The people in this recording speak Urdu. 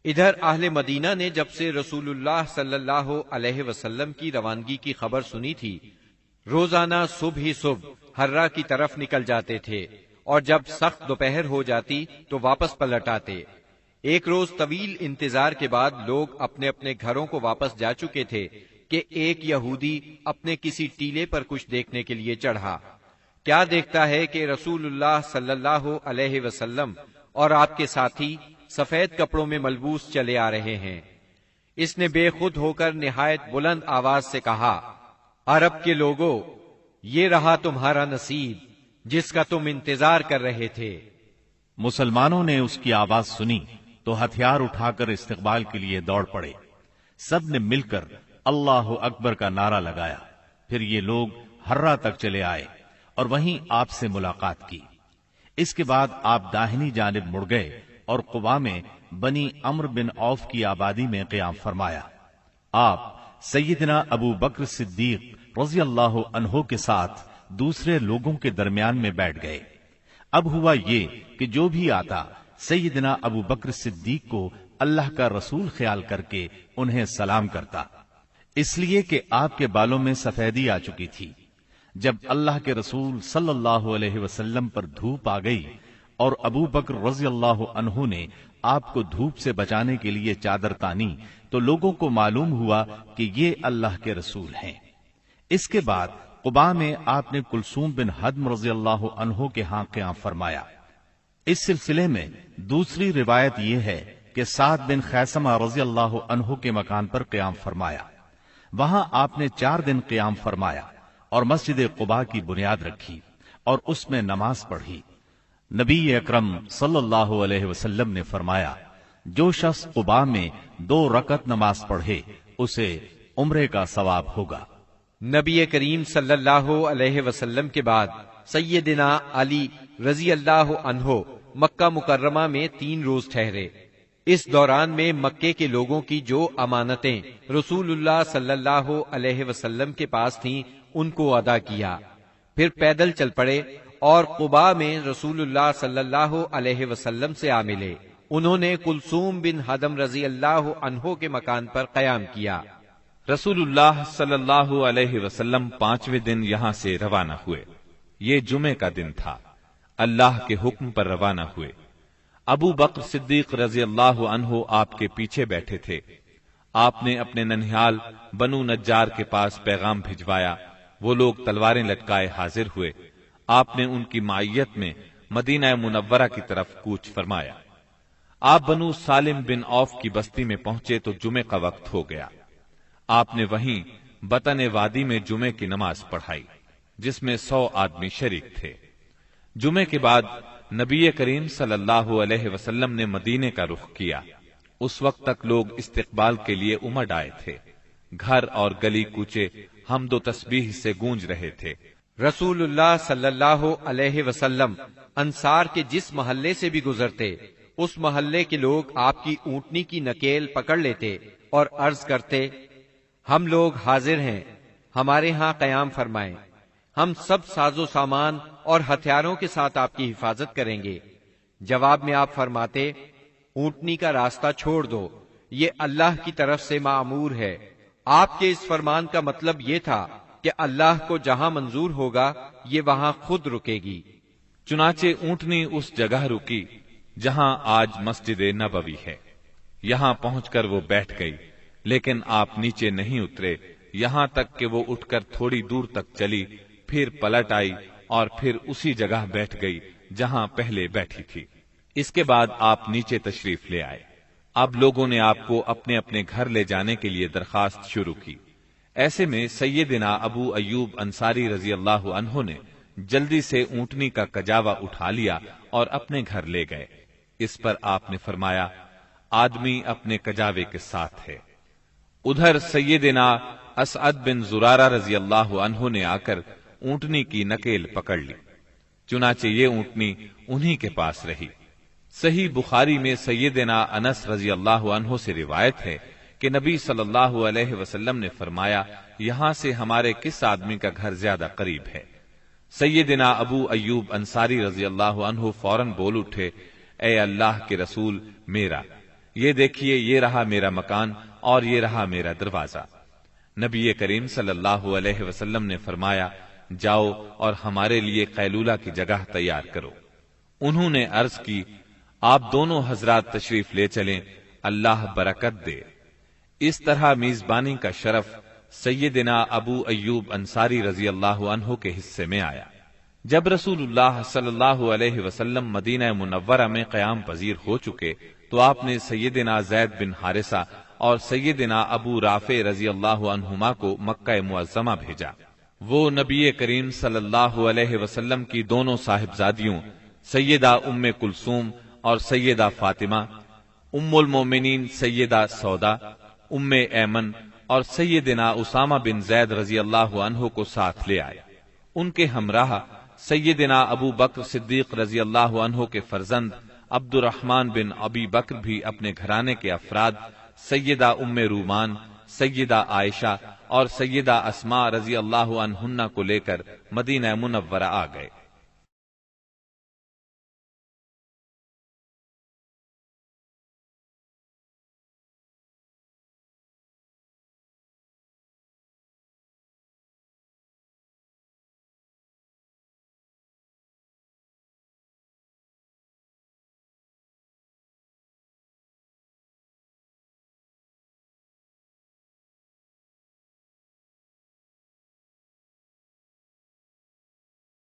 ادھر اہل مدینہ نے جب سے رسول اللہ صلی اللہ علیہ وسلم کی روانگی کی خبر سنی تھی، روزانہ صبح ہی صبح ہرا کی طرف نکل جاتے تھے، اور جب سخت دوپہر ہو جاتی تو واپس پلٹ آتے۔ ایک روز طویل انتظار کے بعد لوگ اپنے اپنے گھروں کو واپس جا چکے تھے کہ ایک یہودی اپنے کسی ٹیلے پر کچھ دیکھنے کے لیے چڑھا۔ کیا دیکھتا ہے کہ رسول اللہ صلی اللہ علیہ وسلم اور آپ کے ساتھی سفید کپڑوں میں ملبوس چلے آ رہے ہیں۔ اس نے بے خود ہو کر نہایت بلند آواز سے کہا، عرب کے لوگوں، یہ رہا تمہارا نصیب جس کا تم انتظار کر رہے تھے۔ مسلمانوں نے اس کی آواز سنی تو ہتھیار اٹھا کر استقبال کے لیے دوڑ پڑے۔ سب نے مل کر اللہ اکبر کا نعرہ لگایا۔ پھر یہ لوگ ہرا تک چلے آئے اور وہیں آپ سے ملاقات کی۔ اس کے بعد آپ داہنی جانب مڑ گئے اور قباء میں بنی عمرو بن عوف کی آبادی میں قیام فرمایا۔ آپ سیدنا ابو بکر صدیق رضی اللہ عنہ کے ساتھ دوسرے لوگوں کے درمیان میں بیٹھ گئے۔ اب ہوا یہ کہ جو بھی آتا سیدنا ابو بکر صدیق کو اللہ کا رسول خیال کر کے انہیں سلام کرتا، اس لیے کہ آپ کے بالوں میں سفیدی آ چکی تھی۔ جب اللہ کے رسول صلی اللہ علیہ وسلم پر دھوپ آ گئی اور ابو بکر رضی اللہ عنہ نے آپ کو دھوپ سے بچانے کے لیے چادر تانی تو لوگوں کو معلوم ہوا کہ یہ اللہ کے رسول ہیں۔ اس کے بعد قباء میں آپ نے کلثوم بن حدم رضی اللہ عنہ کے ہاں قیام فرمایا۔ اس سلسلے میں دوسری روایت یہ ہے کہ سعد بن خیثمہ رضی اللہ عنہ کے مکان پر قیام فرمایا۔ وہاں آپ نے 4 دن قیام فرمایا اور مسجد قباء کی بنیاد رکھی اور اس میں نماز پڑھی۔ نبی اکرم صلی اللہ علیہ وسلم نے فرمایا، جو شخص قباء میں 2 رکعت نماز پڑھے اسے عمرے کا ثواب ہوگا۔ نبی کریم صلی اللہ علیہ وسلم کے بعد سیدنا علی رضی اللہ عنہ مکہ مکرمہ میں 3 روز ٹھہرے۔ اس دوران میں مکے کے لوگوں کی جو امانتیں رسول اللہ صلی اللہ علیہ وسلم کے پاس تھیں ان کو ادا کیا، پھر پیدل چل پڑے اور قباء میں رسول اللہ صلی اللہ علیہ وسلم سے آ ملے۔ انہوں نے کلثوم بن حدم رضی اللہ عنہ کے مکان پر قیام کیا۔ رسول اللہ صلی اللہ علیہ وسلم 5ویں دن یہاں سے روانہ ہوئے۔ یہ جمعے کا دن تھا۔ اللہ کے حکم پر روانہ ہوئے۔ ابو بکر صدیق رضی اللہ عنہ آپ کے پیچھے بیٹھے تھے۔ آپ نے اپنے ننھیال بنو نجار کے پاس پیغام بھجوایا۔ وہ لوگ تلواریں لٹکائے حاضر ہوئے۔ آپ نے ان کی معیت میں مدینہ منورہ کی طرف کوچ فرمایا۔ آپ بنو سالم بن عوف کی بستی میں پہنچے تو جمعے کا وقت ہو گیا۔ آپ نے وہیں بطن وادی میں جمعے کی نماز پڑھائی، جس میں 100 آدمی شریک تھے۔ جمعے کے بعد نبی کریم صلی اللہ علیہ وسلم نے مدینے کا رخ کیا۔ اس وقت تک لوگ استقبال کے لیے امڈ آئے تھے۔ گھر اور گلی کوچے حمد و تسبیح سے گونج رہے تھے۔ رسول اللہ صلی اللہ علیہ وسلم انصار کے جس محلے سے بھی گزرتے، اس محلے کے لوگ آپ کی اونٹنی کی نکیل پکڑ لیتے اور عرض کرتے، ہم لوگ حاضر ہیں، ہمارے ہاں قیام فرمائیں، ہم سب ساز و سامان اور ہتھیاروں کے ساتھ آپ کی حفاظت کریں گے۔ جواب میں آپ فرماتے، اونٹنی کا راستہ چھوڑ دو، یہ اللہ کی طرف سے معمور ہے۔ آپ کے اس فرمان کا مطلب یہ تھا کہ اللہ کو جہاں منظور ہوگا یہ وہاں خود رکے گی۔ چنانچہ اونٹنی اس جگہ رکی جہاں آج مسجد نبوی ہے۔ یہاں پہنچ کر وہ بیٹھ گئی، لیکن آپ نیچے نہیں اترے یہاں تک کہ وہ اٹھ کر تھوڑی دور تک چلی، پھر پلٹ آئی اور پھر اسی جگہ بیٹھ گئی جہاں پہلے بیٹھی تھی۔ اس کے بعد آپ نیچے تشریف لے آئے۔ اب لوگوں نے آپ کو اپنے اپنے گھر لے جانے کے لیے درخواست شروع کی۔ ایسے میں سیدنا ابو ایوب انصاری رضی اللہ عنہ نے جلدی سے اونٹنی کا کجاوا اٹھا لیا اور اپنے گھر لے گئے۔ اس پر آپ نے فرمایا، آدمی اپنے کجاوے کے ساتھ ہے۔ ادھر سیدنا اسعد بن زرارہ رضی اللہ عنہ نے آ کر اونٹنی کی نکیل پکڑ لی، چنانچہ یہ اونٹنی انہی کے پاس رہی۔ صحیح بخاری میں سیدنا انس رضی اللہ عنہ سے روایت ہے کہ نبی صلی اللہ علیہ وسلم نے فرمایا، یہاں سے ہمارے کس آدمی کا گھر زیادہ قریب ہے؟ سیدنا ابو ایوب انصاری رضی اللہ عنہ فوراً بول اٹھے، اے اللہ کے رسول، میرا۔ یہ دیکھیے یہ رہا میرا مکان اور یہ رہا میرا دروازہ۔ نبی کریم صلی اللہ علیہ وسلم نے فرمایا جاؤ اور ہمارے لیے قیلولہ کی جگہ تیار کرو۔ انہوں نے عرض کی آپ دونوں حضرات تشریف لے چلیں، اللہ برکت دے۔ اس طرح میزبانی کا شرف سیدنا ابو ایوب انصاری رضی اللہ عنہ کے حصے میں آیا۔ جب رسول اللہ صلی اللہ علیہ وسلم مدینہ منورہ میں قیام پذیر ہو چکے تو آپ نے سیدنا زید بن حارثہ اور سیدنا ابو رافع رضی اللہ عنہما کو مکہ معظمہ بھیجا۔ وہ نبی کریم صلی اللہ علیہ وسلم کی دونوں صاحبزادیوں سیدہ ام کلثوم اور سیدہ فاطمہ، ام المومنین سیدہ سودا، ام ایمن اور سیدنا اسامہ بن زید رضی اللہ عنہ کو ساتھ لے آئے۔ ان کے ہمراہ سیدنا ابو بکر صدیق رضی اللہ عنہ کے فرزند عبد الرحمن بن ابی بکر بھی اپنے گھرانے کے افراد سیدہ ام رومان، سیدہ عائشہ اور سیدہ اسماء رضی اللہ عنہن کو لے کر مدینہ منورہ آ گئے۔